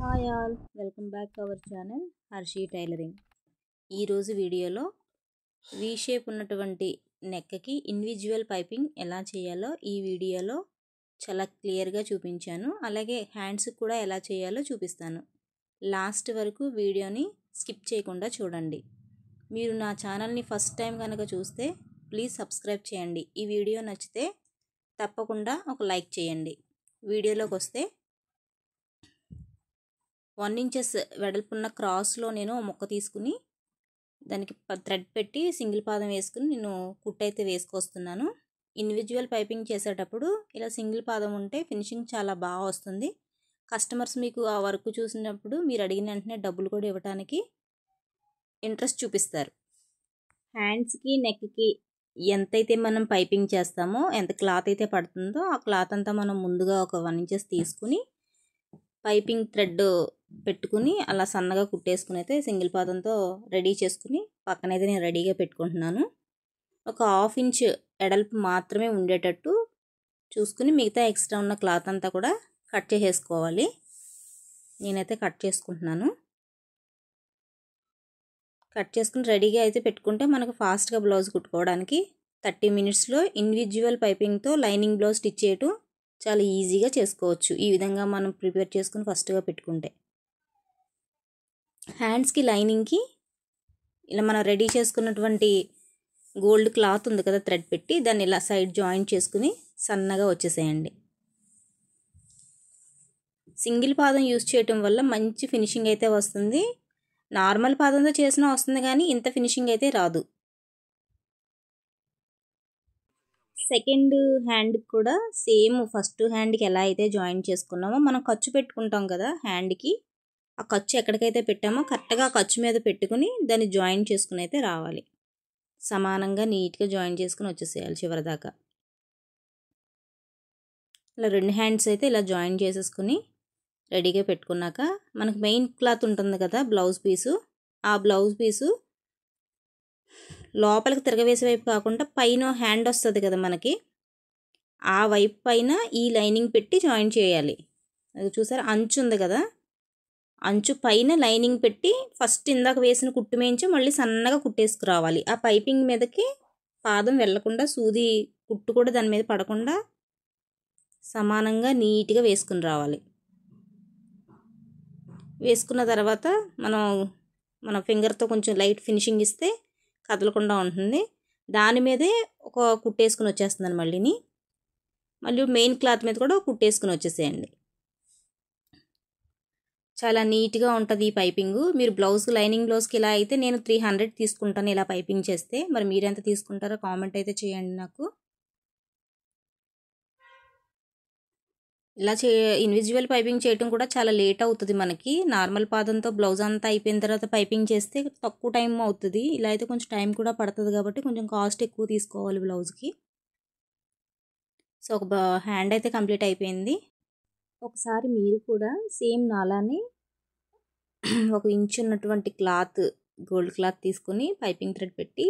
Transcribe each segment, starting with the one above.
Hi all, welcome back to our channel Harshi tailoring. ఈరోజు వీడియోలో V shape ఉన్నటువంటి నెక్కి ఇండివిజువల్ పైపింగ్ ఎలా చేయాలో ఈ వీడియోలో చాలా క్లియర్గా చూపించాను. అలాగే హ్యాండ్స్ కూడా ఎలా చేయాలో చూపిస్తాను. లాస్ట్ వరకు వీడియోని స్కిప్ చేయకుండా చూడండి. మీరు నా ఛానల్ని ఫస్ట్ టైం కనుక చూస్తే ప్లీజ్ సబ్స్క్రైబ్ చేయండి. ఈ వీడియో నచ్చితే తప్పకుండా ఒక లైక్ చేయండి. వీడియోలోకి వస్తే 1 ఇంచెస్ వెడల్పున్న క్రాస్లో నేను ముక్క తీసుకుని దానికి థ్రెడ్ పెట్టి సింగిల్ పాదం వేసుకుని నేను కుట్టయితే వేసుకొస్తున్నాను. ఇండివిజువల్ పైపింగ్ చేసేటప్పుడు ఇలా సింగిల్ పాదం ఉంటే ఫినిషింగ్ చాలా బాగా వస్తుంది. కస్టమర్స్ మీకు ఆ వర్క్ చూసినప్పుడు మీరు అడిగిన వెంటనే డబ్బులు కూడా ఇవ్వడానికి ఇంట్రెస్ట్ చూపిస్తారు. హ్యాండ్స్కి నెక్కి ఎంతైతే మనం పైపింగ్ చేస్తామో, ఎంత క్లాత్ అయితే పడుతుందో ఆ క్లాత్ అంతా మనం ముందుగా ఒక 1 ఇంచెస్ తీసుకుని పైపింగ్ థ్రెడ్ పెట్టుకుని అలా సన్నగా కుట్టేసుకుని అయితే సింగిల్ పాదంతో రెడీ చేసుకుని పక్కనైతే నేను రెడీగా పెట్టుకుంటున్నాను. ఒక 1/2 ఇంచ్ ఎడల్పు మాత్రమే ఉండేటట్టు చూసుకుని మిగతా ఎక్స్ట్రా ఉన్న క్లాత్ అంతా కూడా కట్ చేసేసుకోవాలి. నేనైతే కట్ చేసుకుంటున్నాను. కట్ చేసుకుని రెడీగా అయితే పెట్టుకుంటే మనకు ఫాస్ట్గా బ్లౌజ్ కుట్టుకోవడానికి 30 మినిట్స్లో ఇండివిజువల్ పైపింగ్తో లైనింగ్ బ్లౌజ్ స్టిచ్ చేయటం చాలా ఈజీగా చేసుకోవచ్చు. ఈ విధంగా మనం ప్రిపేర్ చేసుకుని ఫస్ట్గా పెట్టుకుంటే హ్యాండ్స్కి లైనింగ్కి ఇలా మనం రెడీ చేసుకున్నటువంటి గోల్డ్ క్లాత్ ఉంది కదా, థ్రెడ్ పెట్టి దాన్ని ఇలా సైడ్ జాయింట్ చేసుకుని సన్నగా వచ్చేసేయండి. సింగిల్ పాదం యూజ్ చేయటం వల్ల మంచి ఫినిషింగ్ అయితే వస్తుంది. నార్మల్ పాదంతో చేసినా వస్తుంది కానీ ఇంత ఫినిషింగ్ అయితే రాదు. సెకండ్ హ్యాండ్కి కూడా సేమ్ ఫస్ట్ హ్యాండ్కి ఎలా అయితే జాయింట్ చేసుకున్నామో మనం ఖర్చు పెట్టుకుంటాం కదా హ్యాండ్కి, ఆ ఖర్చు ఎక్కడికైతే పెట్టామో కరెక్ట్గా ఖర్చు మీద పెట్టుకుని దాన్ని జాయింట్ చేసుకుని అయితే రావాలి. సమానంగా నీట్గా జాయింట్ చేసుకుని వచ్చేసేయాలి చివరి దాకా. ఇలా 2 హ్యాండ్స్ అయితే ఇలా జాయింట్ చేసేసుకుని రెడీగా పెట్టుకున్నాక మనకు మెయిన్ క్లాత్ ఉంటుంది కదా బ్లౌజ్ పీసు, ఆ బ్లౌజ్ పీసు లోపలికి తిరగవేసే వైపు కాకుండా పైన హ్యాండ్ వస్తుంది కదా మనకి, ఆ వైపు పైన ఈ లైనింగ్ పెట్టి జాయిన్ చేయాలి. అది చూసారా, అంచు ఉంది కదా, అంచు పైన లైనింగ్ పెట్టి ఫస్ట్ ఇందాక వేసిన కుట్టు మేంచి మళ్ళీ సన్నగా కుట్టేసుకురావాలి. ఆ పైపింగ్ మీదకి పాదం వెళ్లకుండా సూది కుట్టు కూడా దాని మీద పడకుండా సమానంగా నీట్గా వేసుకుని రావాలి. వేసుకున్న తర్వాత మన ఫింగర్తో కొంచెం లైట్ ఫినిషింగ్ ఇస్తే కదలకుండా ఉంటుంది. దాని మీదే ఒక కుట్టేసుకుని వచ్చేస్తుందని మళ్ళీ మెయిన్ క్లాత్ మీద కూడా కుట్టేసుకుని వచ్చేసేయండి. చాలా నీట్గా ఉంటుంది ఈ పైపింగు. మీరు లైనింగ్ బ్లౌజ్కి ఇలా అయితే నేను 300 తీసుకుంటాను ఇలా పైపింగ్ చేస్తే. మరి మీరు ఎంత తీసుకుంటారో కామెంట్ అయితే చేయండి నాకు. ఇలా ఇండివిజువల్ పైపింగ్ చేయటం కూడా చాలా లేట్ అవుతుంది మనకి. నార్మల్ పాదంతో బ్లౌజ్ అంతా అయిపోయిన తర్వాత పైపింగ్ చేస్తే తక్కువ టైం అవుతుంది. ఇలా అయితే కొంచెం టైం కూడా పడుతుంది కాబట్టి కొంచెం కాస్ట్ ఎక్కువ తీసుకోవాలి బ్లౌజ్కి. సో ఒక హ్యాండ్ అయితే కంప్లీట్ అయిపోయింది. ఒకసారి మీరు కూడా సేమ్ నాలానే 1 ఇంచ్ ఉన్నటువంటి క్లాత్, గోల్డ్ క్లాత్ తీసుకుని పైపింగ్ థ్రెడ్ పెట్టి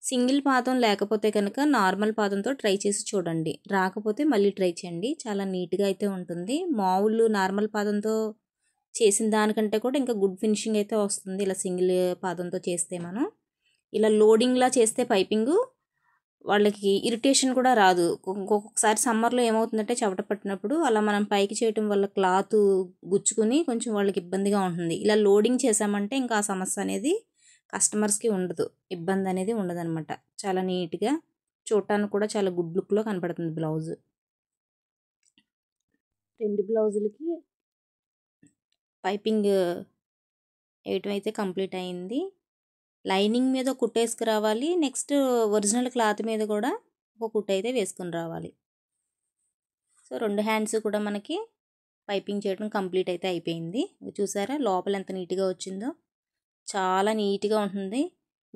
సింగిల్ పాదం లేకపోతే కనుక నార్మల్ పాదంతో ట్రై చేసి చూడండి. రాకపోతే మళ్ళీ ట్రై చేయండి. చాలా నీట్గా అయితే ఉంటుంది. మామూలు నార్మల్ పాదంతో చేసిన దానికంటే కూడా ఇంకా గుడ్ ఫినిషింగ్ అయితే వస్తుంది ఇలా సింగిల్ పాదంతో చేస్తే. మనం ఇలా లోడింగ్లా చేస్తే పైపింగు వాళ్ళకి ఇరిటేషన్ కూడా రాదు. ఒక్కొక్కసారి సమ్మర్లో ఏమవుతుందంటే చెమట పట్టినప్పుడు అలా మనం పైకి చేయటం వల్ల క్లాత్ గుచ్చుకుని కొంచెం వాళ్ళకి ఇబ్బందిగా ఉంటుంది. ఇలా లోడింగ్ చేసామంటే ఇంకా ఆ సమస్య అనేది కస్టమర్స్కి ఉండదు, ఇబ్బంది అనేది ఉండదన్నమాట. చాలా నీట్గా చూడటానికి కూడా చాలా గుడ్ లుక్లో కనపడుతుంది బ్లౌజ్. 2 బ్లౌజులకి పైపింగ్ వేయటం అయితే కంప్లీట్ అయింది. లైనింగ్ మీద కుట్టేసుకు రావాలి. నెక్స్ట్ ఒరిజినల్ క్లాత్ మీద కూడా ఒక కుట్టు అయితే వేసుకుని రావాలి. సో 2 హ్యాండ్స్ కూడా మనకి పైపింగ్ చేయడం కంప్లీట్ అయితే అయిపోయింది. చూసారా లోపల ఎంత నీట్గా వచ్చిందో, చాలా నీట్గా ఉంటుంది.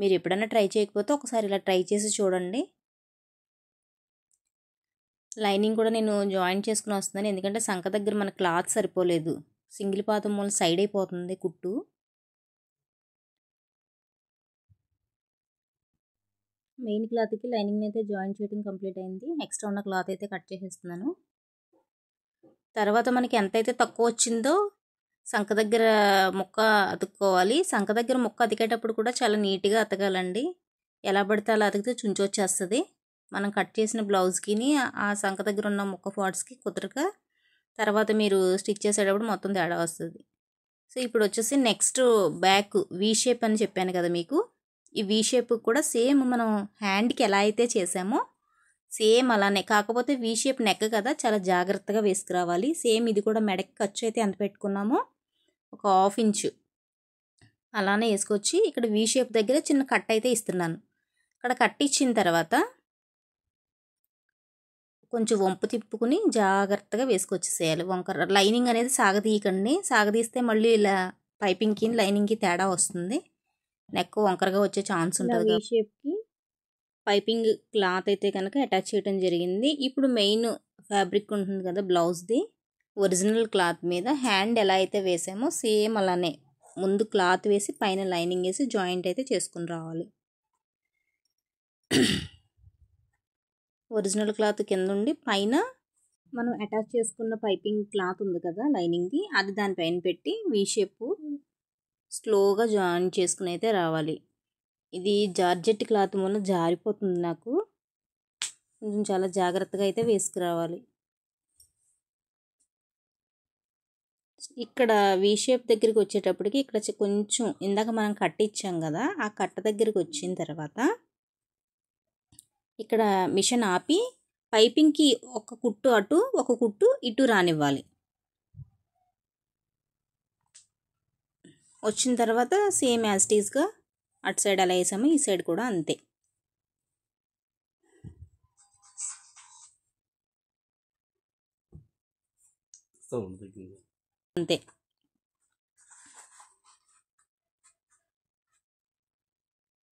మీరు ఎప్పుడైనా ట్రై చేయకపోతే ఒకసారి ఇలా ట్రై చేసి చూడండి. లైనింగ్ కూడా నేను జాయింట్ చేసుకుని వస్తున్నాను, ఎందుకంటే సంక దగ్గర మన క్లాత్ సరిపోలేదు. సింగిల్ పాదం మూల సైడ్ అయిపోతుంది కుట్టు. మెయిన్ క్లాత్కి లైనింగ్ అయితే జాయిన్ చేయడం కంప్లీట్ అయింది. ఎక్స్ట్రా ఉన్న క్లాత్ అయితే కట్ చేసేస్తున్నాను. తర్వాత మనకి ఎంతైతే తక్కువ వచ్చిందో సంక దగ్గర ముక్క అతుక్కోవాలి. సంక దగ్గర ముక్క అతికేటప్పుడు కూడా చాలా నీట్గా అతకాలండి. ఎలా పడితే అలా అతికితే చుంచి వచ్చేస్తుంది. మనం కట్ చేసిన బ్లౌజ్కిని ఆ సంక దగ్గర ఉన్న ముక్క పార్ట్స్కి కుదరక తర్వాత మీరు స్టిచ్ చేసేటప్పుడు మొత్తం తేడా వస్తుంది. సో ఇప్పుడు వచ్చేసి నెక్స్ట్ బ్యాక్ వీ షేప్ అని చెప్పాను కదా మీకు. ఈ వీ షేప్ కూడా సేమ్ మనం హ్యాండ్కి ఎలా అయితే చేసామో సేమ్ అలానే, కాకపోతే వీ షేప్ నెక్ కదా, చాలా జాగ్రత్తగా వేసుకురావాలి. సేమ్ ఇది కూడా మెడకి ఖర్చు అయితే ఎంత పెట్టుకున్నామో ఒక 1/2 ఇంచు అలానే వేసుకొచ్చి ఇక్కడ వీ షేప్ దగ్గర చిన్న కట్ అయితే ఇస్తున్నాను. ఇక్కడ కట్ ఇచ్చిన తర్వాత కొంచెం వంపు తిప్పుకుని జాగ్రత్తగా వేసుకొచ్చేసేయాలి. వంకర లైనింగ్ అనేది సాగదీయకండి. సాగదీస్తే మళ్ళీ ఇలా పైపింగ్కి లైనింగ్కి తేడా వస్తుంది. నెక్ వంకరగా వచ్చే ఛాన్స్ ఉంటుంది. వీ షేప్కి పైపింగ్ క్లాత్ అయితే కనుక అటాచ్ చేయడం జరిగింది. ఇప్పుడు మెయిన్ ఫ్యాబ్రిక్ ఉంటుంది కదా బ్లౌజ్ది, ఒరిజినల్ క్లాత్ మీద హ్యాండ్ ఎలా అయితే వేసామో సేమ్ అలానే ముందు క్లాత్ వేసి పైన లైనింగ్ వేసి జాయింట్ అయితే చేసుకుని రావాలి. ఒరిజినల్ క్లాత్ కింద ఉండి పైన మనం అటాచ్ చేసుకున్న పైపింగ్ క్లాత్ ఉంది కదా లైనింగ్ది, అది దానిపైన పెట్టి వీ షేప్ స్లోగా జాయిన్ చేసుకుని అయితే రావాలి. ఇది జార్జెట్ క్లాత్ వల్ల జారిపోతుంది నాకు. కొంచెం చాలా జాగ్రత్తగా అయితే వేసుకురావాలి. ఇక్కడ వీ షేప్ దగ్గరికి వచ్చేటప్పటికి ఇక్కడ కొంచెం ఇందాక మనం కట్ ఇచ్చాం కదా, ఆ కట్ట దగ్గరికి వచ్చిన తర్వాత ఇక్కడ మిషన్ ఆపి పైపింగ్కి ఒక కుట్టు అటు ఒక కుట్టు ఇటు రానివ్వాలి. వచ్చిన తర్వాత సేమ్ యాజ్ టీజ్గా అటు సైడ్ అలా వేసాము, ఈ సైడ్ కూడా అంతే. అంతే.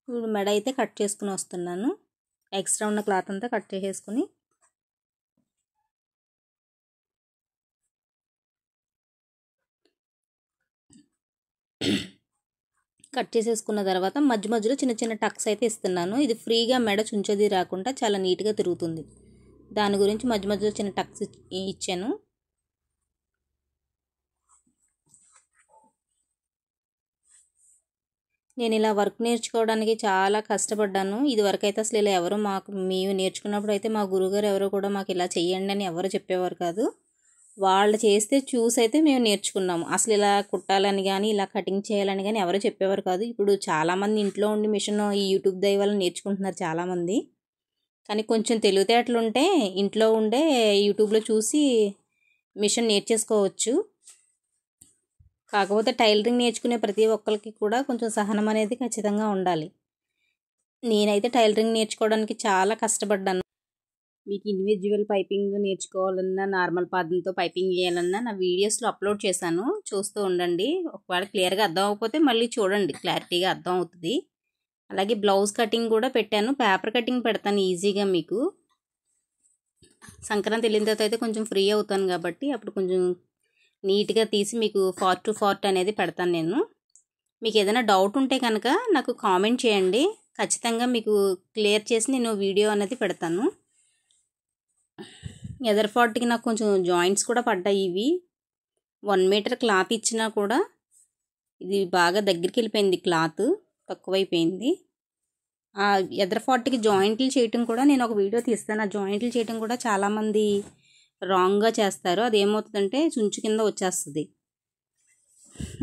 ఇప్పుడు మెడ అయితే కట్ చేసుకుని వస్తున్నాను. ఎక్స్ట్రా ఉన్న క్లాత్ అంతా కట్ చేసేసుకుని కట్ చేసేసుకున్న తర్వాత మధ్య మధ్యలో చిన్న చిన్న టక్స్ అయితే ఇస్తున్నాను. ఇది ఫ్రీగా మెడ చుంచది రాకుండా చాలా నీట్గా తిరుగుతుంది. దాని గురించి మధ్య మధ్యలో చిన్న టక్స్ ఇచ్చాను. నేను ఇలా వర్క్ నేర్చుకోవడానికి చాలా కష్టపడ్డాను. ఇది వరకు అయితే అసలు ఇలా ఎవరు మేము నేర్చుకున్నప్పుడు అయితే మా గురువుగారు ఎవరో కూడా మాకు ఇలా చెయ్యండి అని ఎవరు చెప్పేవారు కాదు. వాళ్ళు చేస్తే చూసి అయితే మేము నేర్చుకున్నాము. అసలు ఇలా కుట్టాలని కానీ ఇలా కటింగ్ చేయాలని కానీ ఎవరు చెప్పేవారు కాదు. ఇప్పుడు చాలామంది ఇంట్లో ఉండి మిషన్ ఈ యూట్యూబ్ దయ వల్ల నేర్చుకుంటున్నారు చాలామంది. కానీ కొంచెం తెలివితేటలు ఉంటే ఇంట్లో ఉండే యూట్యూబ్లో చూసి మిషన్ నేర్చేసుకోవచ్చు. కాకపోతే టైలరింగ్ నేర్చుకునే ప్రతి ఒక్కరికి కూడా కొంచెం సహనం అనేది ఖచ్చితంగా ఉండాలి. నేనైతే టైలరింగ్ నేర్చుకోవడానికి చాలా కష్టపడ్డాను. మీకు ఇండివిజువల్ పైపింగ్ నేర్చుకోవాలన్నా నార్మల్ పాదంతో పైపింగ్ చేయాలన్నా నా వీడియోస్లో అప్లోడ్ చేశాను, చూస్తూ ఉండండి. ఒకవేళ క్లియర్గా అర్థం అవ్వకపోతే మళ్ళీ చూడండి, క్లారిటీగా అర్థం అవుతుంది. అలాగే బ్లౌజ్ కటింగ్ కూడా పెట్టాను, పేపర్ కటింగ్ పెడతాను ఈజీగా. మీకు సంక్రాంతి వెళ్ళిన తర్వాత అయితే కొంచెం ఫ్రీ అవుతాను కాబట్టి అప్పుడు కొంచెం నీట్గా తీసి మీకు ఫార్ట్ టు ఫార్ట్ అనేది పెడతాను నేను. మీకు ఏదైనా డౌట్ ఉంటే కనుక నాకు కామెంట్ చేయండి, ఖచ్చితంగా మీకు క్లియర్ చేసి నేను వీడియో అనేది పెడతాను. ఎదర్ ఫార్ట్కి నాకు కొంచెం జాయింట్స్ కూడా పడ్డాయి. ఇవి 1 మీటర్ క్లాత్ ఇచ్చినా కూడా ఇది బాగా దగ్గరికి వెళ్ళిపోయింది, క్లాత్ తక్కువైపోయింది. ఆ ఎదర్ ఫార్ట్కి జాయింట్లు చేయటం కూడా నేను ఒక వీడియో తీస్తాను. ఆ జాయింట్లు చేయటం కూడా చాలామంది రాంగ్గా చేస్తారు. అది ఏమవుతుందంటే చుంచు కింద వచ్చేస్తుంది.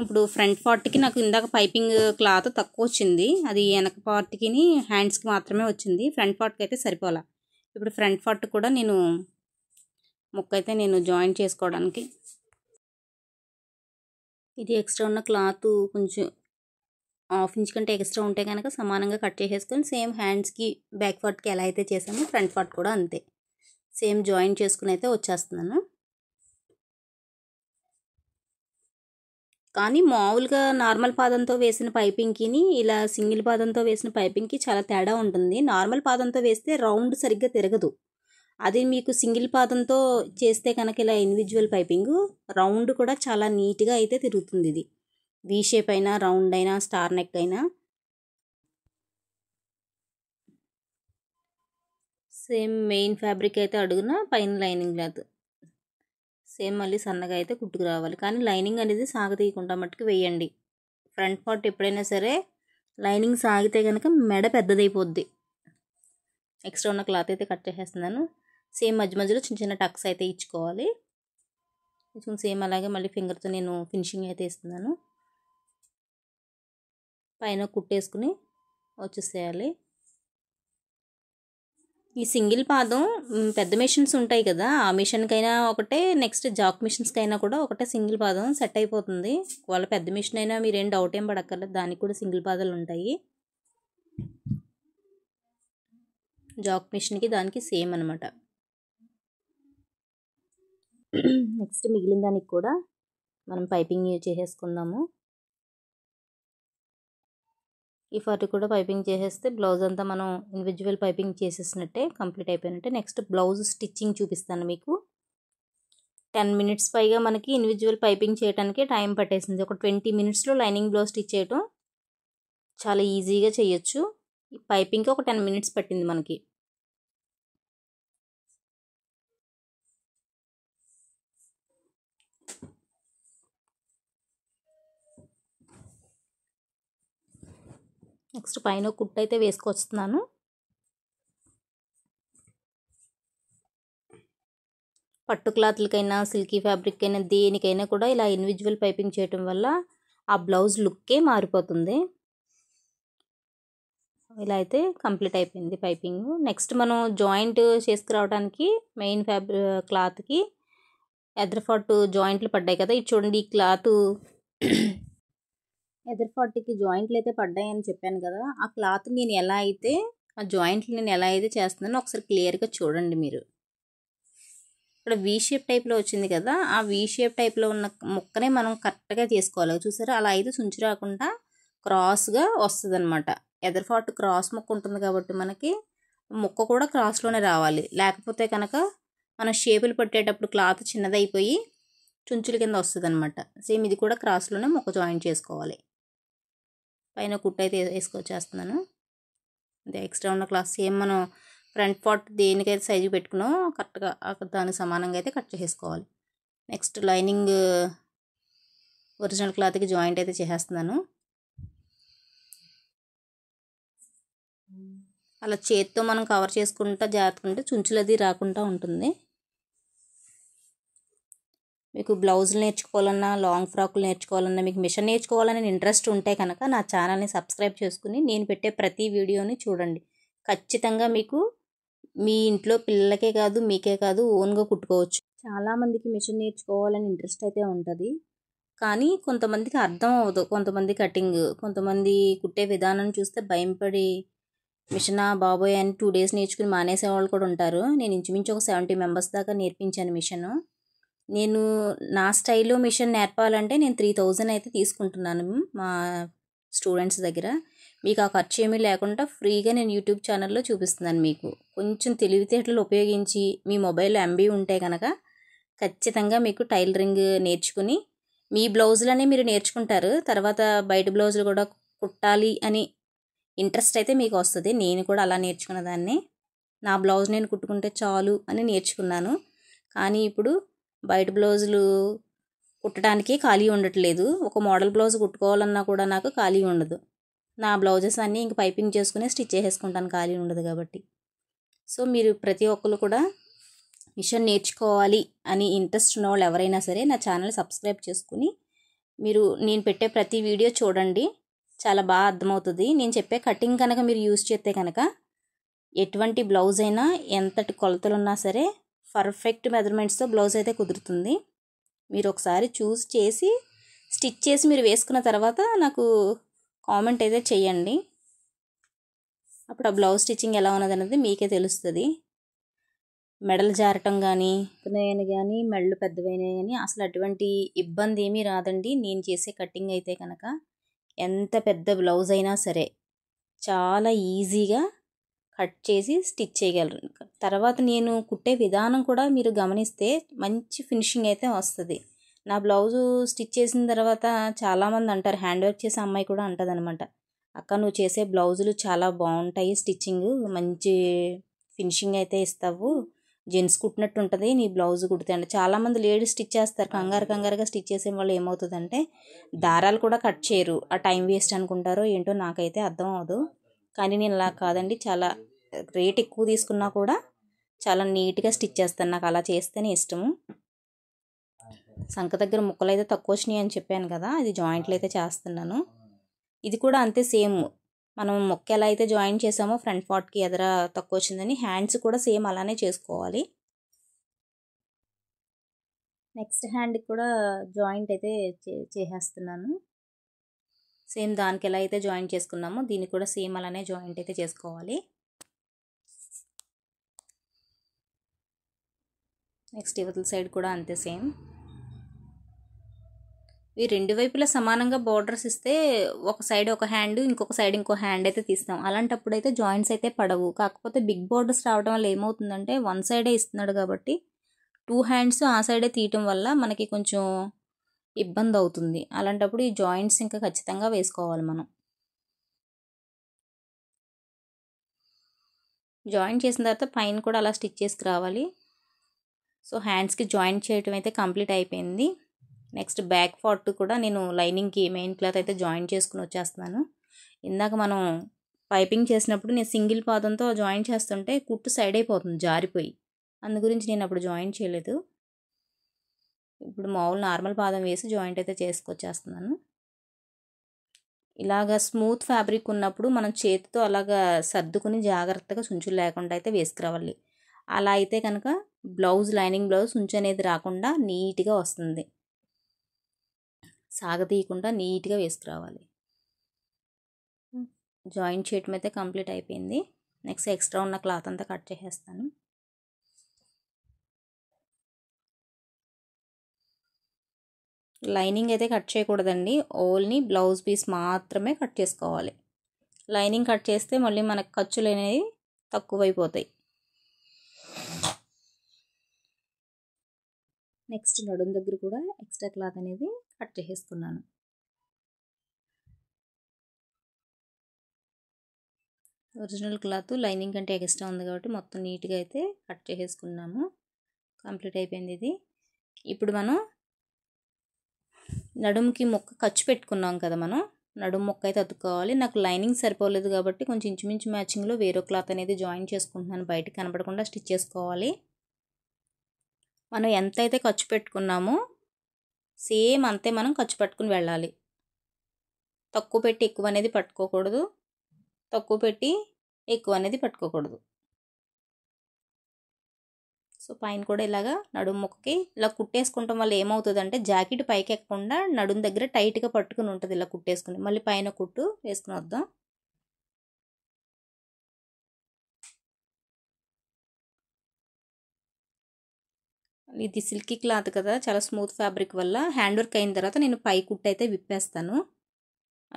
ఇప్పుడు ఫ్రంట్ పార్ట్కి నాకు ఇందాక పైపింగ్ క్లాత్ తక్కువ వచ్చింది, అది వెనక పార్ట్కి హ్యాండ్స్కి మాత్రమే వచ్చింది. ఫ్రంట్ పార్ట్కి అయితే సరిపోలా. ఇప్పుడు ఫ్రంట్ పార్ట్ కూడా నేను ముక్క అయితే నేను జాయిన్ చేసుకోవడానికి ఇది ఎక్స్ట్రా ఉన్న క్లాత్ కొంచెం 1/2 ఇంచ్ కంటే ఎక్స్ట్రా ఉంటే కనుక సమానంగా కట్ చేసేసుకొని సేమ్ హ్యాండ్స్కి బ్యాక్ పార్ట్కి ఎలా అయితే చేసామో ఫ్రంట్ పార్ట్ కూడా అంతే సేమ్ జాయిన్ చేసుకుని అయితే వచ్చేస్తున్నాను. కానీ మామూలుగా నార్మల్ పాదంతో వేసిన పైపింగ్కి ఇలా సింగిల్ పాదంతో వేసిన పైపింగ్కి చాలా తేడా ఉంటుంది. నార్మల్ పాదంతో వేస్తే రౌండ్ సరిగ్గా తిరగదు. అది మీకు సింగిల్ పాదంతో చేస్తే కనుక ఇలా ఇండివిజువల్ పైపింగ్ రౌండ్ కూడా చాలా నీట్గా అయితే తిరుగుతుంది. ఇది వీ షేప్ అయినా రౌండ్ అయినా స్టార్ నెక్ అయినా సేమ్ మెయిన్ ఫ్యాబ్రిక్ అయితే అడుగున పైన లైనింగ్ క్లాత్ సేమ్ మళ్ళీ సన్నగా అయితే కుట్టుకు రావాలి. కానీ లైనింగ్ అనేది సాగతీయకుండా మట్టుకు వేయండి. ఫ్రంట్ పార్ట్ ఎప్పుడైనా సరే లైనింగ్ సాగితే కనుక మెడ పెద్దదైపోద్ది. ఎక్స్ట్రా ఉన్న క్లాత్ అయితే కట్ చేసేస్తున్నాను. సేమ్ మధ్య మధ్యలో చిన్న చిన్న టక్స్ అయితే ఇచ్చుకోవాలి. సేమ్ అలాగే మళ్ళీ ఫింగర్తో నేను ఫినిషింగ్ అయితే ఇస్తున్నాను. పైన కుట్టేసుకుని వచ్చేసేయాలి. ఈ సింగిల్ పాదం పెద్ద మిషన్స్ ఉంటాయి కదా, ఆ మిషన్కైనా ఒకటే, నెక్స్ట్ జాక్ మిషన్స్కైనా కూడా ఒకటే సింగిల్ పాదం సెట్ అయిపోతుంది. వాళ్ళ పెద్ద మిషన్ అయినా మీరేం డౌట్ ఏం పడక్కర్లేదు, దానికి కూడా సింగిల్ పాదాలు ఉంటాయి. జాక్ మిషన్కి దానికి సేమ్ అనమాట. నెక్స్ట్ మిగిలిన దానికి కూడా మనం పైపింగ్ చేసేసుకుందాము. ఈ ఫర్ కూడా పైపింగ్ చేసేస్తే బ్లౌజ్ అంతా మనం ఇండివిజువల్ పైపింగ్ చేసేసినట్టే, కంప్లీట్ అయిపోయినట్టే. నెక్స్ట్ బ్లౌజ్ స్టిచ్చింగ్ చూపిస్తాను మీకు. 10 మినిట్స్ పైగా మనకి ఇండివిజువల్ పైపింగ్ చేయడానికి టైం పట్టేసింది. ఒక 20 మినిట్స్లో లైనింగ్ బ్లౌజ్ స్టిచ్ చేయటం చాలా ఈజీగా చేయొచ్చు. పైపింగ్కి ఒక 10 మినిట్స్ పట్టింది మనకి. నెక్స్ట్ పైన కుట్టు అయితే వేసుకొస్తున్నాను. పట్టు క్లాత్లకైనా సిల్కీ ఫ్యాబ్రిక్ అయినా దేనికైనా కూడా ఇలా ఇండివిజువల్ పైపింగ్ చేయటం వల్ల ఆ బ్లౌజ్ లుక్కే మారిపోతుంది. ఇలా అయితే కంప్లీట్ అయిపోయింది పైపింగ్. నెక్స్ట్ మనం జాయింట్ చేసుకురావడానికి మెయిన్ క్లాత్కి ఎదర్ఫాట్ జాయింట్లు పడ్డాయి కదా, ఇది చూడండి. ఈ క్లాత్ ఎదర్ఫాట్కి జాయింట్లు అయితే పడ్డాయని చెప్పాను కదా, ఆ క్లాత్ నేను ఎలా అయితే ఆ జాయింట్లు నేను ఎలా అయితే చేస్తున్నానో ఒకసారి క్లియర్గా చూడండి మీరు. ఇక్కడ వీ షేప్ టైప్లో వచ్చింది కదా, ఆ వీ షేప్ టైప్లో ఉన్న ముక్కనే మనం కరెక్ట్గా చేసుకోవాలి. చూసారా, అలా అయితే చుంచు రాకుండా క్రాస్గా వస్తుంది అనమాట. ఎదర్ఫాట్ క్రాస్ ముక్క ఉంటుంది కాబట్టి మనకి ముక్క కూడా క్రాస్లోనే రావాలి. లేకపోతే కనుక మనం షేపులు పట్టేటప్పుడు క్లాత్ చిన్నదైపోయి చుంచుల కింద వస్తుంది అనమాట. సేమ్ ఇది కూడా క్రాస్లోనే ముక్క జాయింట్ చేసుకోవాలి. పైన కుట్టు అయితే వేసుకొచ్చేస్తున్నాను. అదే ఎక్స్ట్రా ఉన్న క్లాత్ సేమ్ మనం ఫ్రంట్ పార్ట్ దేనికైతే సైజు పెట్టుకున్నామో కరెక్ట్గా దానికి సమానంగా అయితే కట్ చేసుకోవాలి. నెక్స్ట్ లైనింగ్ ఒరిజినల్ క్లాత్కి జాయింట్ అయితే చేసేస్తున్నాను. అలా చేతితో మనం కవర్ చేసుకుంటా జాగ్రత్తకుంటే చుంచులది రాకుండా ఉంటుంది. మీకు బ్లౌజులు నేర్చుకోవాలన్నా, లాంగ్ ఫ్రాకులు నేర్చుకోవాలన్నా, మీకు మిషన్ నేర్చుకోవాలని ఇంట్రెస్ట్ ఉంటే కనుక నా ఛానల్ని సబ్స్క్రైబ్ చేసుకుని నేను పెట్టే ప్రతి వీడియోని చూడండి. ఖచ్చితంగా మీకు మీ ఇంట్లో పిల్లలకే కాదు, మీకే కాదు, ఓన్గా కుట్టుకోవచ్చు. చాలామందికి మిషన్ నేర్చుకోవాలని ఇంట్రెస్ట్ అయితే ఉంటుంది, కానీ కొంతమందికి అర్థం అవ్వదు. కొంతమంది కటింగ్, కొంతమంది కుట్టే విధానం చూస్తే భయంపడి మిషనా బాబోయ్ అని 2 డేస్ నేర్చుకుని మానేసే వాళ్ళు కూడా ఉంటారు. నేను ఇంచుమించు ఒక 70 మెంబర్స్ దాకా నేర్పించాను మిషను. నేను నా స్టైల్లో మిషన్ నేర్పాలంటే నేను 3000 అయితే తీసుకుంటున్నాను మా స్టూడెంట్స్ దగ్గర. మీకు ఆ ఖర్చు ఏమీ లేకుండా ఫ్రీగా నేను యూట్యూబ్ ఛానల్లో చూపిస్తున్నాను. మీకు కొంచెం తెలివితేటలు ఉపయోగించి మీ మొబైల్ MB ఉంటే కనుక ఖచ్చితంగా మీకు టైలరింగ్ నేర్చుకుని మీ బ్లౌజులని మీరు నేర్చుకుంటారు. తర్వాత బయట బ్లౌజులు కూడా కుట్టాలి అని ఇంట్రెస్ట్ అయితే మీకు వస్తుంది. నేను కూడా అలా నేర్చుకున్న దాన్ని. నా బ్లౌజ్ నేను కుట్టుకుంటే చాలు అని నేర్చుకున్నాను. కానీ ఇప్పుడు బయట బ్లౌజులు కుట్టడానికి ఖాళీ ఉండట్లేదు. ఒక మోడల్ బ్లౌజ్ కుట్టుకోవాలన్నా కూడా నాకు ఖాళీ ఉండదు. నా బ్లౌజెస్ అన్నీ ఇంక పైపింగ్ చేసుకుని స్టిచ్ చేసేసుకుంటాను, ఖాళీ ఉండదు కాబట్టి. సో మీరు ప్రతి ఒక్కరు కూడా మిషన్ నేర్చుకోవాలి అని ఇంట్రెస్ట్ ఉన్న వాళ్ళు ఎవరైనా సరే నా ఛానల్ సబ్స్క్రైబ్ చేసుకుని మీరు నేను పెట్టే ప్రతి వీడియో చూడండి. చాలా బాగా అర్థమవుతుంది. నేను చెప్పే కటింగ్ కనుక మీరు యూజ్ చేస్తే కనుక ఎటువంటి బ్లౌజ్ అయినా ఎంతటి కొలతలు ఉన్నా సరే పర్ఫెక్ట్ మెజర్మెంట్స్తో బ్లౌజ్ అయితే కుదురుతుంది. మీరు ఒకసారి చూస్ చేసి స్టిచ్ చేసి మీరు వేసుకున్న తర్వాత నాకు కామెంట్ అయితే చేయండి. అప్పుడు ఆ బ్లౌజ్ స్టిచ్చింగ్ ఎలా ఉన్నది అనేది మీకే తెలుస్తుంది. మెడలు జారటం కానీ మెడలు పెద్దవైనా కానీ అసలు అటువంటి ఇబ్బంది ఏమీ రాదండి. నేను చేసే కటింగ్ అయితే కనుక ఎంత పెద్ద బ్లౌజ్ అయినా సరే చాలా ఈజీగా కట్ చేసి స్టిచ్ చేయగలరు. తర్వాత నేను కుట్టే విధానం కూడా మీరు గమనిస్తే మంచి ఫినిషింగ్ అయితే వస్తుంది. నా బ్లౌజు స్టిచ్ చేసిన తర్వాత చాలామంది అంటారు, హ్యాండ్ వర్క్ చేసే అమ్మాయి కూడా అంటుంది అనమాట, అక్క నువ్వు చేసే బ్లౌజులు చాలా బాగుంటాయి, స్టిచ్చింగ్ మంచి ఫినిషింగ్ అయితే ఇస్తావు, జెంట్స్ కుట్టినట్టు ఉంటుంది నీ బ్లౌజ్ కుడితే అంటే. చాలామంది లేడీస్ స్టిచ్ చేస్తారు, కంగారుగా స్టిచ్ చేసే వాళ్ళు ఏమవుతుందంటే దారాలు కూడా కట్ చేయరు, ఆ టైం వేస్ట్ అనుకుంటారో ఏంటో నాకైతే అర్థం అవ్వదు. కానీ నేను అలా కాదండి, చాలా రేట్ ఎక్కువ తీసుకున్నా కూడా చాలా నీట్గా స్టిచ్ చేస్తాను, నాకు అలా చేస్తేనే ఇష్టము. సంక దగ్గర ముక్కలు అయితే తక్కువ వచ్చినాయి అని చెప్పాను కదా, ఇది జాయింట్లు అయితే చేస్తున్నాను. ఇది కూడా అంతే సేమ్, మనం మొక్క ఎలా అయితే జాయిన్ చేసామో ఫ్రంట్ పార్ట్కి ఎదర తక్కువ వచ్చిందని హ్యాండ్స్ కూడా సేమ్ అలానే చేసుకోవాలి. నెక్స్ట్ హ్యాండ్కి కూడా జాయింట్ అయితే చేసేస్తున్నాను. సేమ్ దానికి ఎలా అయితే జాయిన్ చేసుకున్నామో దీనికి కూడా సేమ్ అలానే జాయింట్ అయితే చేసుకోవాలి. నెక్స్ట్ ఇవతల సైడ్ కూడా అంతే సేమ్. ఈ రెండు వైపులా సమానంగా బోర్డర్స్ ఇస్తే ఒక సైడ్ ఒక హ్యాండ్, ఇంకొక సైడ్ ఇంకో హ్యాండ్ అయితే తీస్తాం. అలాంటప్పుడు అయితే జాయింట్స్ అయితే పడవు. కాకపోతే బిగ్ బోర్డర్స్ రావడం వల్ల ఏమవుతుందంటే వన్ సైడే ఇస్తున్నాడు కాబట్టి 2 హ్యాండ్స్ ఆ సైడే తీయటం వల్ల మనకి కొంచెం ఇబ్బంది అవుతుంది. అలాంటప్పుడు ఈ జాయింట్స్ ఇంకా ఖచ్చితంగా వేసుకోవాలి మనం. జాయింట్ చేసిన తర్వాత పైన కూడా అలా స్టిచ్ చేసుకురావాలి. సో హ్యాండ్స్కి జాయింట్ చేయటం అయితే కంప్లీట్ అయిపోయింది. నెక్స్ట్ బ్యాక్ పార్ట్ కూడా నేను లైనింగ్కి మెయిన్ క్లాత్ అయితే జాయిన్ చేసుకుని వచ్చేస్తున్నాను. ఇందాక మనం పైపింగ్ చేసినప్పుడు నేను సింగిల్ పాదంతో జాయిన్ చేస్తుంటే కుట్టు సైడ్ అయిపోతుంది జారిపోయి, అందు గురించి నేను అప్పుడు జాయిన్ చేయలేదు. ఇప్పుడు మామూలు నార్మల్ పాదం వేసి జాయింట్ అయితే చేసుకొచ్చేస్తున్నాను. ఇలాగ స్మూత్ ఫ్యాబ్రిక్ ఉన్నప్పుడు మనం చేతితో అలాగా సర్దుకుని జాగ్రత్తగా చుంచులు లేకుండా అయితే వేసుకురావాలి. అలా అయితే కనుక బ్లౌజ్, లైనింగ్ బ్లౌజ్ చుంచు అనేది రాకుండా నీట్గా వస్తుంది, సాగతీయకుండా నీట్గా వేసుకురావాలి. జాయింట్ చేయటం అయితే కంప్లీట్ అయిపోయింది. నెక్స్ట్ ఎక్స్ట్రా ఉన్న క్లాత్ అంతా కట్ చేసేస్తాను. లైనింగ్ అయితే కట్ చేయకూడదండి, ఓన్లీ బ్లౌజ్ పీస్ మాత్రమే కట్ చేసుకోవాలి. లైనింగ్ కట్ చేస్తే మళ్ళీ మనకు ఖర్చులు అనేవి తక్కువైపోతాయి. నెక్స్ట్ నడుం దగ్గర కూడా ఎక్స్ట్రా క్లాత్ అనేది కట్ చేసేసుకున్నాను. ఒరిజినల్ క్లాత్ లైనింగ్ కంటే ఎక్స్ట్రా ఉంది కాబట్టి మొత్తం నీట్గా అయితే కట్ చేసేసుకున్నాము. కంప్లీట్ అయిపోయింది ఇది. ఇప్పుడు మనం నడుముకి మొక్క ఖర్చు పెట్టుకున్నాం కదా, మనం నడుము మొక్క అయితే అతుక్కోవాలి. నాకు లైనింగ్ సరిపోలేదు కాబట్టి కొంచెం ఇంచుమించు మ్యాచింగ్లో వేరే క్లాత్ అనేది జాయిన్ చేసుకుంటున్నాను, బయటకు కనపడకుండా స్టిచ్ చేసుకోవాలి. మనం ఎంత అయితే ఖర్చు పెట్టుకున్నామో సేమ్ అంతే మనం ఖర్చు పట్టుకుని వెళ్ళాలి. తక్కువ పెట్టి ఎక్కువ అనేది పట్టుకోకూడదు, తక్కువ పెట్టి ఎక్కువ అనేది పట్టుకోకూడదు. సో పైన కూడా ఇలాగా నడుము ముక్కకి ఇలా కుట్టేసుకుంటాం వల్ల ఏమవుతుందంటే జాకెట్ పైకి ఎక్కకుండా నడుము దగ్గర టైట్గా పట్టుకుని ఉంటుంది. ఇలా కుట్టేసుకుని మళ్ళీ పైన కుట్టు వేసుకుని వద్దాం. ఇది సిల్కీ క్లాత్ కదా, చాలా స్మూత్ ఫ్యాబ్రిక్ వల్ల హ్యాండ్ వర్క్ అయిన తర్వాత నేను పై కుట్టు అయితే విప్పేస్తాను.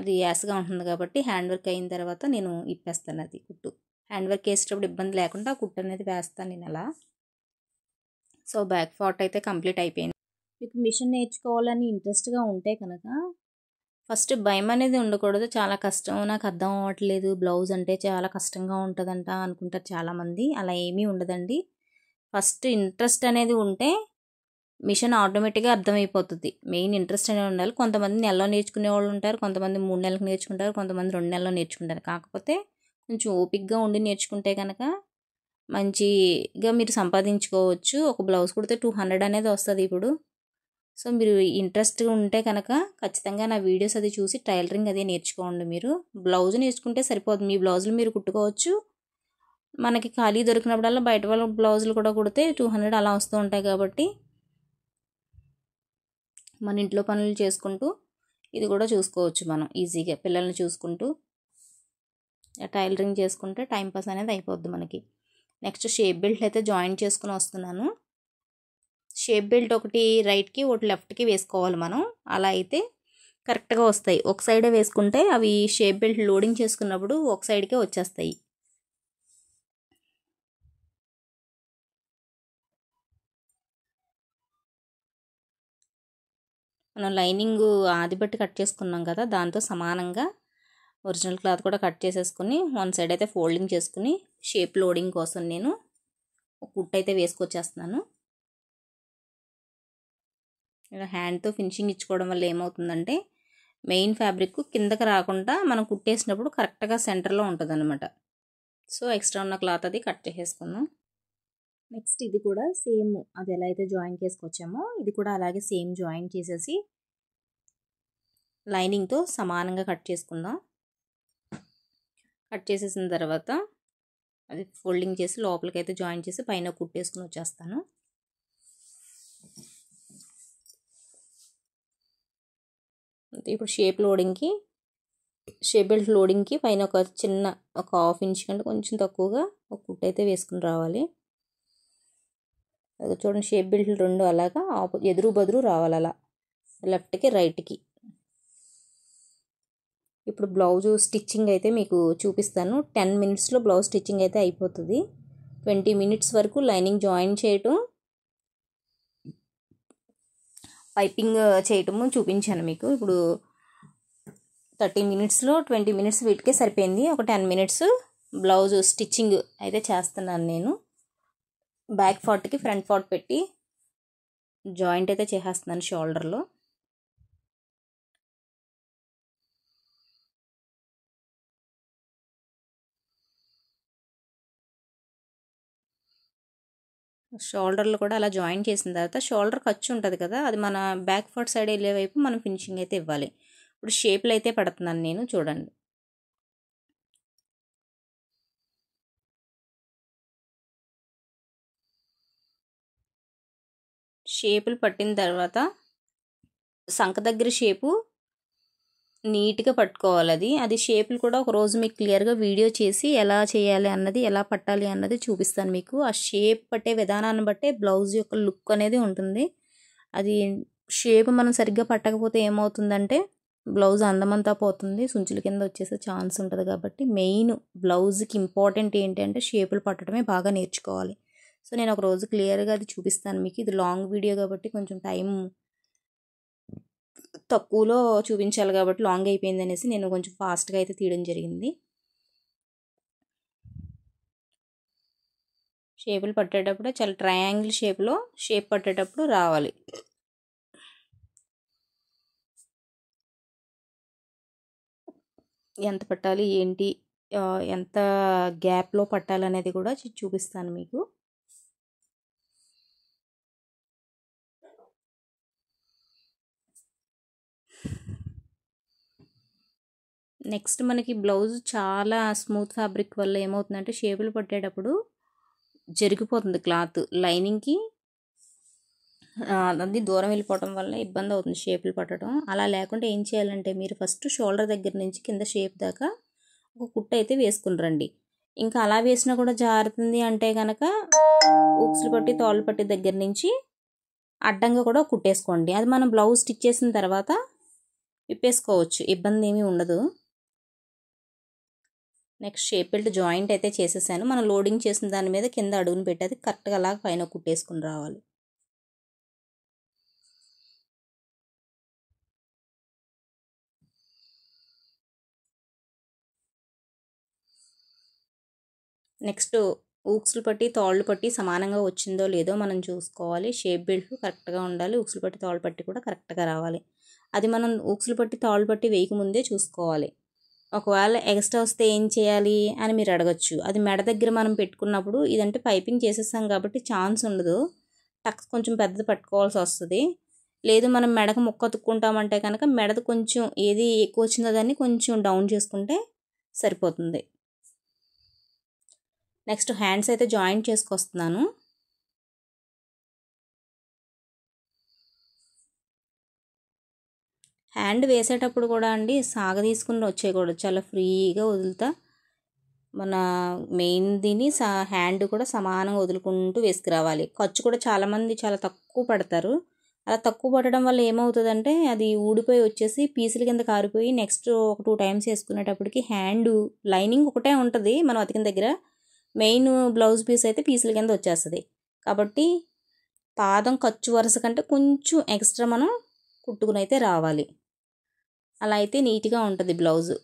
అది యాస్గా ఉంటుంది కాబట్టి హ్యాండ్ వర్క్ అయిన తర్వాత నేను ఇప్పేస్తాను అది కుట్టు. హ్యాండ్ వర్క్ వేసేటప్పుడు ఇబ్బంది లేకుండా కుట్టు అనేది వేస్తాను నేను అలా. సో బ్యాక్ పార్ట్ అయితే కంప్లీట్ అయిపోయింది. మీకు మిషన్ నేర్చుకోవాలని ఇంట్రెస్ట్గా ఉంటే కనుక ఫస్ట్ భయం అనేది ఉండకూడదు. చాలా కష్టం, నాకు అర్థం అవ్వట్లేదు, బ్లౌజ్ అంటే చాలా కష్టంగా ఉంటుందంట అనుకుంటారు చాలామంది. అలా ఏమీ ఉండదండి. ఫస్ట్ ఇంట్రెస్ట్ అనేది ఉంటే మిషన్ ఆటోమేటిక్గా అర్థమైపోతుంది. మెయిన్ ఇంట్రెస్ట్ అనేది ఉండాలి. కొంతమంది నెలలో నేర్చుకునే వాళ్ళు ఉంటారు, కొంతమంది 3 నెలలకు నేర్చుకుంటారు, కొంతమంది 2 నెలల్లో నేర్చుకుంటారు. కాకపోతే కొంచెం ఓపిక్గా ఉండి నేర్చుకుంటే కనుక మంచిగా మీరు సంపాదించుకోవచ్చు. ఒక బ్లౌజ్ కుడితే 200 అనేది వస్తుంది ఇప్పుడు. సో మీరు ఇంట్రెస్ట్గా ఉంటే కనుక ఖచ్చితంగా నా వీడియోస్ అది చూసి టైలరింగ్ అది నేర్చుకోండి. మీరు బ్లౌజ్ నేర్చుకుంటే సరిపోదు, మీ బ్లౌజులు మీరు కుట్టుకోవచ్చు. మనకి ఖాళీ దొరికినప్పుడల్లా బయట వాళ్ళ బ్లౌజులు కూడా కుడితే 200 అలా వస్తూ ఉంటాయి. కాబట్టి మన ఇంట్లో పనులు చేసుకుంటూ ఇది కూడా చూసుకోవచ్చు మనం ఈజీగా. పిల్లల్ని చూసుకుంటూ టైలరింగ్ చేసుకుంటే టైంపాస్ అనేది అయిపోద్ది మనకి. నెక్స్ట్ షేప్ బెల్ట్ అయితే జాయిన్ చేసుకుని వస్తున్నాను. షేప్ బెల్ట్ ఒకటి రైట్కి ఒకటి లెఫ్ట్కి వేసుకోవాలి మనం. అలా అయితే కరెక్ట్గా వస్తాయి. ఒక సైడే వేసుకుంటే అవి షేప్ బెల్ట్ లోడింగ్ చేసుకున్నప్పుడు ఒక సైడ్కే వచ్చేస్తాయి. మనం లైనింగ్ ఆది బట్టి కట్ చేసుకున్నాం కదా, దాంతో సమానంగా ఒరిజినల్ క్లాత్ కూడా కట్ చేసేసుకుని వన్ సైడ్ అయితే ఫోల్డింగ్ చేసుకుని షేప్ లోడింగ్ కోసం నేను కుట్టు అయితే వేసుకొచ్చేస్తున్నాను. ఇలా హ్యాండ్తో ఫినిషింగ్ ఇచ్చుకోవడం వల్ల ఏమవుతుందంటే మెయిన్ ఫ్యాబ్రిక్ కిందకి రాకుండా మనం కుట్టేసినప్పుడు కరెక్ట్గా సెంటర్లో ఉంటుంది అనమాట. సో ఎక్స్ట్రా ఉన్న క్లాత్ అది కట్ చేసేసుకుందాం. నెక్స్ట్ ఇది కూడా సేమ్ అది ఎలా అయితే జాయిన్ చేసుకొచ్చామో ఇది కూడా అలాగే సేమ్ జాయిన్ చేసేసి లైనింగ్తో సమానంగా కట్ చేసుకుందాం. కట్ చేసేసిన తర్వాత అది ఫోల్డింగ్ చేసి లోపలికి అయితే జాయిన్ చేసి పైన కుట్టేసుకుని వచ్చేస్తాను. ఇప్పుడు షేప్ బెల్ట్ లోడింగ్కి పైన ఒక హాఫ్ ఇంచ్ కంటే కొంచెం తక్కువగా ఒక కుట్టు అయితే వేసుకుని రావాలి. అది చూడండి, షేప్ బెల్ట్ రెండు అలాగా ఎదురు బదురు రావాలి, అలా లెఫ్ట్కి రైట్కి. ఇప్పుడు బ్లౌజ్ స్టిచ్చింగ్ అయితే మీకు చూపిస్తాను. 10 మినిట్స్లో బ్లౌజ్ స్టిచ్చింగ్ అయితే అయిపోతుంది. 20 మినిట్స్ వరకు లైనింగ్ జాయిన్ చేయటం, పైపింగ్ చేయటము చూపించాను మీకు. ఇప్పుడు 30 మినిట్స్లో 20 మినిట్స్ వీటికే సరిపోయింది. ఒక 10 మినిట్స్ బ్లౌజ్ స్టిచ్చింగ్ అయితే చేస్తున్నాను నేను. బ్యాక్ పార్ట్కి ఫ్రంట్ పార్ట్ పెట్టి జాయింట్ అయితే చేసేస్తున్నాను షోల్డర్లో. షోల్డర్లో కూడా అలా జాయిన్ చేసిన తర్వాత షోల్డర్ ఖర్చు ఉంటుంది కదా, అది మన బ్యాక్ పార్ట్ సైడ్ వెళ్ళే వైపు మనం ఫినిషింగ్ అయితే ఇవ్వాలి. ఇప్పుడు షేప్లు అయితే పడుతున్నాను నేను, చూడండి. షేపులు పట్టిన తర్వాత సంక దగ్గర షేపు నీట్గా పట్టుకోవాలి. అది షేపులు కూడా ఒకరోజు మీకు క్లియర్గా వీడియో చేసి ఎలా చేయాలి అన్నది, ఎలా పట్టాలి అన్నది చూపిస్తాను మీకు. ఆ షేప్ పట్టే విధానాన్ని బట్టే బ్లౌజ్ యొక్క లుక్ అనేది ఉంటుంది. అది షేప్ మనం సరిగ్గా పట్టకపోతే ఏమవుతుందంటే బ్లౌజ్ అందమంతా పోతుంది, సుంచుల కింద వచ్చేసే ఛాన్స్ ఉంటుంది. కాబట్టి మెయిన్ బ్లౌజ్కి ఇంపార్టెంట్ ఏంటంటే షేపులు పట్టడమే బాగా నేర్చుకోవాలి. సో నేను ఒకరోజు క్లియర్గా అది చూపిస్తాను మీకు. ఇది లాంగ్ వీడియో కాబట్టి కొంచెం టైం తక్కువలో చూపించాలి కాబట్టి లాంగ్ అయిపోయింది అనేసి నేను కొంచెం ఫాస్ట్గా అయితే తీయడం జరిగింది. షేపులు పట్టేటప్పుడు చాలా ట్రయాంగిల్ షేప్లో షేప్ పట్టేటప్పుడు రావాలి. ఎంత పట్టాలి ఏంటి, ఎంత గ్యాప్లో పట్టాలనేది కూడా చూపిస్తాను మీకు. నెక్స్ట్ మనకి బ్లౌజ్ చాలా స్మూత్ ఫ్యాబ్రిక్ వల్ల ఏమవుతుందంటే షేపులు పట్టేటప్పుడు జరిగిపోతుంది క్లాత్, లైనింగ్కి అది దూరం వెళ్ళిపోవడం వల్ల ఇబ్బంది అవుతుంది షేపులు పట్టడం. అలా లేకుండా ఏం చేయాలంటే మీరు ఫస్ట్ షోల్డర్ దగ్గర నుంచి కింద షేప్ దాకా ఒక కుట్టు అయితే వేసుకుని రండి. ఇంకా అలా వేసినా కూడా జారుతుంది అంటే కనుక ఉక్సులు పట్టి తాళ్ళు పట్టి దగ్గర నుంచి అడ్డంగా కూడా కుట్టేసుకోండి. అది మనం బ్లౌజ్ స్టిచ్ చేసిన తర్వాత విప్పేసుకోవచ్చు, ఇబ్బంది ఏమీ ఉండదు. నెక్స్ట్ షేప్ బెల్ట్ జాయింట్ అయితే చేసేసాను. మనం లోడింగ్ చేసిన దాని మీద కింద అడుగును పెట్టి అది కరెక్ట్గా అలా పైన కుట్టేసుకుని రావాలి. నెక్స్ట్ ఉక్సులు పట్టి తాళ్ళు పట్టి సమానంగా వచ్చిందో లేదో మనం చూసుకోవాలి. షేప్ బెల్ట్ కరెక్ట్గా ఉండాలి, ఉక్సులు పట్టి తాళ్ళు పట్టి కూడా కరెక్ట్గా రావాలి. అది మనం ఉక్సులు పట్టి తాళ్ళు పట్టి వేయకముందే చూసుకోవాలి. ఒకవేళ ఎక్స్ట్రా వస్తే ఏం చేయాలి అని మీరు అడగచ్చు. అది మెడ దగ్గర మనం పెట్టుకున్నప్పుడు, ఇదంటే పైపింగ్ చేసేసాం కాబట్టి ఛాన్స్ ఉండదు, టక్స్ కొంచెం పెద్దది పట్టుకోవాల్సి వస్తుంది. లేదు మనం మెడకు ముక్క అతుక్కుంటామంటే కనుక మెడది కొంచెం ఏది ఎక్కువ వచ్చిందో దాన్ని కొంచెం డౌన్ చేసుకుంటే సరిపోతుంది. నెక్స్ట్ హ్యాండ్స్ అయితే జాయింట్ చేసుకొస్తున్నాను. హ్యాండ్ వేసేటప్పుడు కూడా అండి సాగదీసుకుని వచ్చేయకూడదు, చాలా ఫ్రీగా వదులుతా మన మెయిన్ దీన్ని హ్యాండ్ కూడా సమానంగా వదులుకుంటూ వేసుకురావాలి. ఖర్చు కూడా చాలామంది చాలా తక్కువ పడతారు. అలా తక్కువ పడడం వల్ల ఏమవుతుందంటే అది ఊడిపోయి వచ్చేసి పీసుల కింద కారిపోయి నెక్స్ట్ ఒక 2 టైమ్స్ వేసుకునేటప్పటికి హ్యాండ్ లైనింగ్ ఒకటే ఉంటుంది మనం అతికిన దగ్గర, మెయిన్ బ్లౌజ్ పీస్ అయితే పీసుల కింద వచ్చేస్తుంది. కాబట్టి పాదం ఖర్చు వరుస కంటే కొంచెం ఎక్స్ట్రా మనం కుట్టుకుని అయితే రావాలి. అలా అయితే నీట్గా ఉంటుంది బ్లౌజు.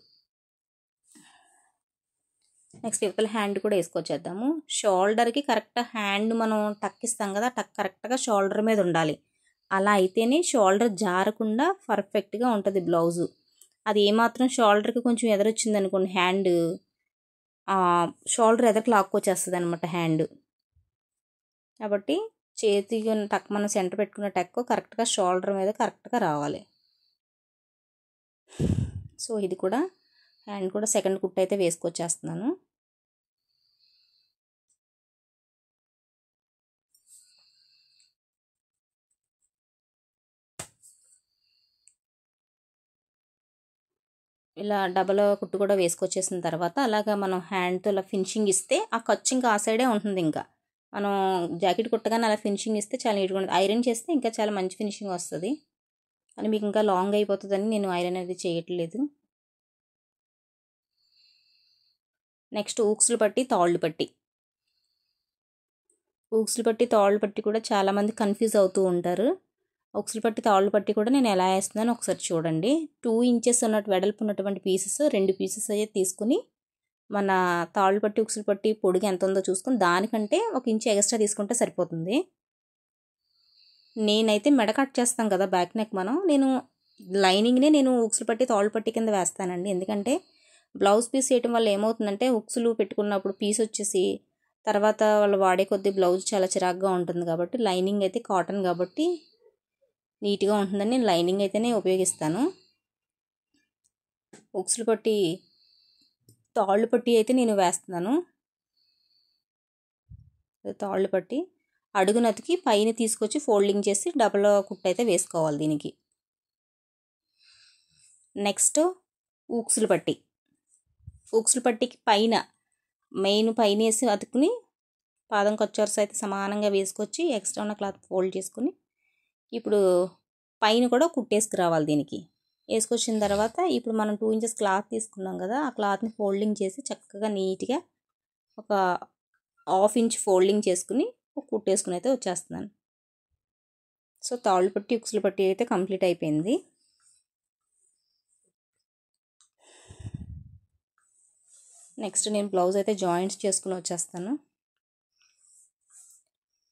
నెక్స్ట్ ఇవతల హ్యాండ్ కూడా వేసుకొచ్చేద్దాము. షోల్డర్కి కరెక్ట్ హ్యాండ్ మనం టక్ ఇస్తాం కదా, టక్ కరెక్ట్గా షోల్డర్ మీద ఉండాలి. అలా అయితేనే షోల్డర్ జారకుండా పర్ఫెక్ట్గా ఉంటుంది బ్లౌజు. అది ఏమాత్రం షోల్డర్కి కొంచెం ఎదరొచ్చింది అనుకోండి హ్యాండ్, షోల్డర్ ఎదరికి లాక్కొచ్చేస్తుంది అనమాట హ్యాండ్. కాబట్టి చేతికి టక్ మనం సెంటర్ పెట్టుకున్న టక్ కరెక్ట్గా షోల్డర్ మీద కరెక్ట్గా రావాలి. సో ఇది కూడా హ్యాండ్ కూడా సెకండ్ కుట్టు అయితే వేసుకొచ్చేస్తున్నాను. ఇలా డబల్ కుట్టు కూడా వేసుకొచ్చేసిన తర్వాత అలాగా మనం హ్యాండ్తో ఇలా ఫినిషింగ్ ఇస్తే ఆ ఖర్చు ఇంకా ఆ సైడే ఉంటుంది. ఇంకా మనం జాకెట్ కుట్టగానే అలా ఫినిషింగ్ ఇస్తే చాలా నీట్గా ఉంటుంది. ఐరన్ చేస్తే ఇంకా చాలా మంచి ఫినిషింగ్ వస్తుంది. అని మీకు ఇంకా లాంగ్ అయిపోతుందని నేను ఐరన్ అనేది చేయట్లేదు. నెక్స్ట్ ఊక్స్లు పట్టి తాళ్ళు పట్టి. ఊక్స్లు పట్టి తాళ్ళు పట్టి కూడా చాలామంది కన్ఫ్యూజ్ అవుతూ ఉంటారు. ఉక్సులు పట్టి తాళ్ళు పట్టి కూడా నేను ఎలా వేస్తున్నాను ఒకసారి చూడండి. 2 ఇంచెస్ ఉన్నట్టు వెడల్పు ఉన్నటువంటి పీసెస్ 2 పీసెస్ అయితే తీసుకుని మన తాళ్ళు పట్టి ఉక్సులు పట్టి పొడుగు ఎంత ఉందో చూసుకుని దానికంటే 1 ఇంచ్ ఎక్స్ట్రా తీసుకుంటే సరిపోతుంది. నేనైతే మెడ కట్ చేస్తాం కదా బ్యాక్ నెక్ నేను లైనింగ్నే నేను ఉక్సులు పట్టి తాళ్ళు పట్టి కింద వేస్తానండి. ఎందుకంటే బ్లౌజ్ పీస్ వేయటం వల్ల ఏమవుతుందంటే ఉక్సులు పెట్టుకున్నప్పుడు పీస్ వచ్చేసి తర్వాత వాళ్ళు వాడే కొద్దీ బ్లౌజ్ చాలా చిరాగ్గా ఉంటుంది. కాబట్టి లైనింగ్ అయితే కాటన్ కాబట్టి నీట్గా ఉంటుందని నేను లైనింగ్ అయితేనే ఉపయోగిస్తాను. ఉక్సులు పట్టి తాళ్ళు పట్టి అయితే నేను వేస్తున్నాను. తాళ్ళు పట్టి అడుగునతికి పైన తీసుకొచ్చి ఫోల్డింగ్ చేసి డబల్ కుట్టు అయితే వేసుకోవాలి దీనికి. నెక్స్ట్ ఉక్సులు పట్టి. ఉక్సులు పట్టికి పైన మెయిన్ పైన వేసి అతుకుని పాదం ఖర్చు అయితే సమానంగా వేసుకొచ్చి ఎక్స్ట్రా ఉన్న క్లాత్ ఫోల్డ్ చేసుకుని ఇప్పుడు పైన కూడా కుట్టేసుకురావాలి. దీనికి వేసుకొచ్చిన తర్వాత ఇప్పుడు మనం 2 ఇంచెస్ క్లాత్ తీసుకున్నాం కదా, ఆ క్లాత్ని ఫోల్డింగ్ చేసి చక్కగా నీట్గా ఒక 1/2 ఇంచ్ ఫోల్డింగ్ చేసుకుని కుట్టేసుకుని అయితే వచ్చేస్తున్నాను. సో తాళ్ళు పట్టి ఉక్సులు పట్టి అయితే కంప్లీట్ అయిపోయింది. నెక్స్ట్ నేను బ్లౌజ్ అయితే జాయింట్స్ చేసుకుని వచ్చేస్తాను.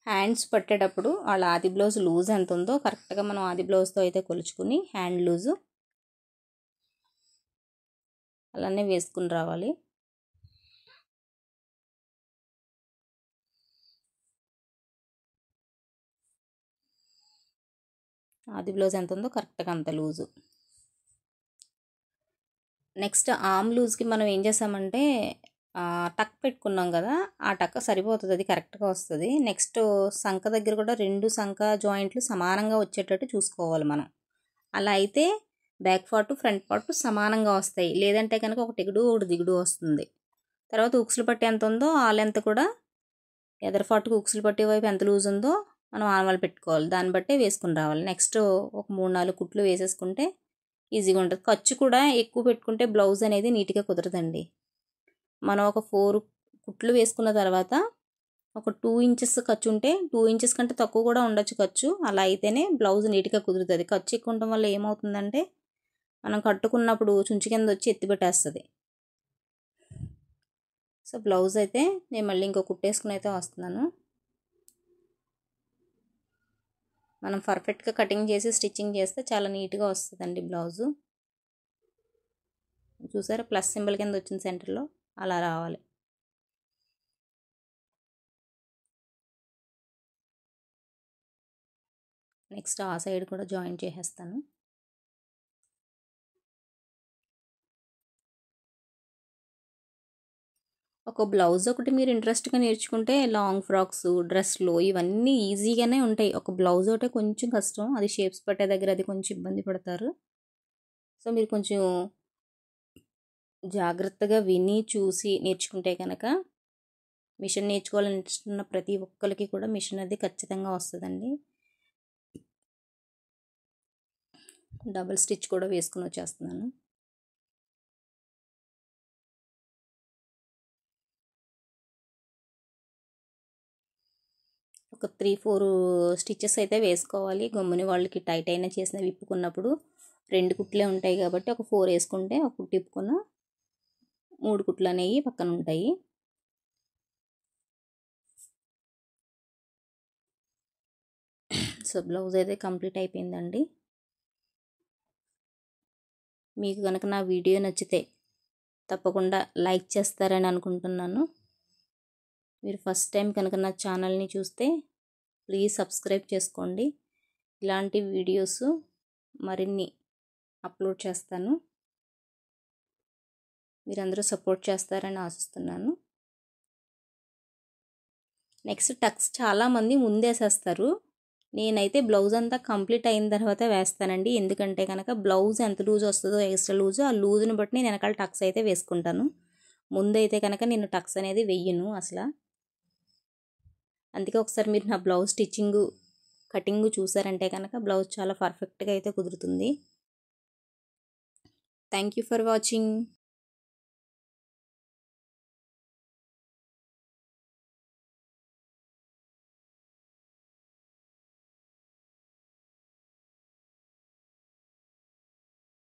హ్యాండ్స్ పట్టేటప్పుడు వాళ్ళ ఆది బ్లౌజ్ లూజ్ ఎంత ఉందో కరెక్ట్గా మనం ఆది బ్లౌజ్తో అయితే కొలుచుకుని హ్యాండ్ లూజు అలానే వేసుకుని రావాలి. ఆది బ్లౌజ్ ఎంత ఉందో కరెక్ట్గా అంత లూజు. నెక్స్ట్ ఆర్మ్ లూజ్కి మనం ఏం చేసామంటే టక్ పెట్టుకున్నాం కదా, ఆ టక్ సరిపోతుంది, అది కరెక్ట్గా వస్తుంది. నెక్స్ట్ సంక దగ్గర కూడా 2 సంక జాయింట్లు సమానంగా వచ్చేటట్టు చూసుకోవాలి మనం. అలా అయితే బ్యాక్ పార్ట్ ఫ్రంట్ పార్ట్ సమానంగా వస్తాయి. లేదంటే కనుక ఒకటి ఎగుడు ఒకటి దిగుడు వస్తుంది. తర్వాత ఉక్సులు పట్టి ఎంత ఉందో ఆ లెంత్ కూడా ఎదర్ పార్ట్కి ఉక్సులు పట్టి వైపు ఎంత లూజ్ ఉందో మనం ఆనవాళ్ళు పెట్టుకోవాలి. దాన్ని బట్టే వేసుకుని రావాలి. నెక్స్ట్ ఒక 3-4 కుట్లు వేసేసుకుంటే ఈజీగా ఉంటుంది. ఖర్చు కూడా ఎక్కువ పెట్టుకుంటే బ్లౌజ్ అనేది నీట్గా కుదరదండి. మనం ఒక 4 కుట్లు వేసుకున్న తర్వాత ఒక 2 ఇంచెస్ ఖర్చు ఉంటే 2 ఇంచెస్ కంటే తక్కువ కూడా ఉండొచ్చు ఖర్చు. అలా అయితేనే బ్లౌజ్ నీట్గా కుదురుతుంది. ఖర్చు ఎక్కువ ఉండటం వల్ల ఏమవుతుందంటే మనం కట్టుకున్నప్పుడు చుంచు కింద వచ్చి ఎత్తిపెట్టేస్తుంది. సో బ్లౌజ్ అయితే నేను మళ్ళీ ఇంకో కుట్టేసుకుని అయితే వస్తున్నాను. మనం పర్ఫెక్ట్గా కటింగ్ చేసి స్టిచ్చింగ్ చేస్తే చాలా నీట్గా వస్తుందండి బ్లౌజు. చూసారా ప్లస్ సింబల్ కింద వచ్చింది సెంటర్లో, అలా రావాలి. నెక్స్ట్ ఆ సైడ్ కూడా జాయిన్ చేసేస్తాను. ఒక బ్లౌజ్ ఒకటి మీరు ఇంట్రెస్ట్గా నేర్చుకుంటే లాంగ్ ఫ్రాక్స్, డ్రెస్లు ఇవన్నీ ఈజీగానే ఉంటాయి. ఒక బ్లౌజ్ ఒకటే కొంచెం కష్టం, అది షేప్స్ పట్టే దగ్గర అది కొంచెం ఇబ్బంది పడతారు. సో మీరు కొంచెం జాగ్రత్తగా విని చూసి నేర్చుకుంటే కనుక మిషన్ నేర్చుకోవాలనిపిస్తున్న ప్రతి ఒక్కరికి కూడా మిషన్ అది ఖచ్చితంగా వస్తుందండి. డబుల్ స్టిచ్ కూడా వేసుకుని వచ్చేస్తున్నాను. ఒక 3-4 స్టిచెస్ అయితే వేసుకోవాలి. గమ్ముని వాళ్ళకి టైట్ అయినా చేసిన విప్పుకున్నప్పుడు 2 కుట్లే ఉంటాయి కాబట్టి ఒక 4 వేసుకుంటే ఒక కుట్టు ఇప్పుకున్న 3 కుట్లు అనేవి పక్కన ఉంటాయి. సో బ్లౌజ్ అయితే కంప్లీట్ అయిపోయిందండి. మీకు కనుక నా వీడియో నచ్చితే తప్పకుండా లైక్ చేస్తారని అనుకుంటున్నాను. మీరు ఫస్ట్ టైం కనుక నా ఛానల్ని చూస్తే ప్లీజ్ సబ్స్క్రైబ్ చేసుకోండి. ఇలాంటి వీడియోస్ మరిన్ని అప్లోడ్ చేస్తాను. మీరందరూ సపోర్ట్ చేస్తారని ఆశిస్తున్నాను. నెక్స్ట్ టక్స్ చాలామంది ముందేసేస్తారు. నేనైతే బ్లౌజ్ అంతా కంప్లీట్ అయిన తర్వాత వేస్తానండి. ఎందుకంటే కనుక బ్లౌజ్ ఎంత లూజ్ వస్తుందో ఎక్స్ట్రా లూజ్ ఆ లూజ్ని బట్టి నేను వెనకాల టక్స్ అయితే వేసుకుంటాను. ముందైతే కనుక నేను టక్స్ అనేది వెయ్యను అసలు. అందుకే ఒకసారి మీరు నా బ్లౌజ్ స్టిచ్చింగు కటింగ్ చూసారంటే కనుక బ్లౌజ్ చాలా పర్ఫెక్ట్గా అయితే కుదురుతుంది. Thank you for watching.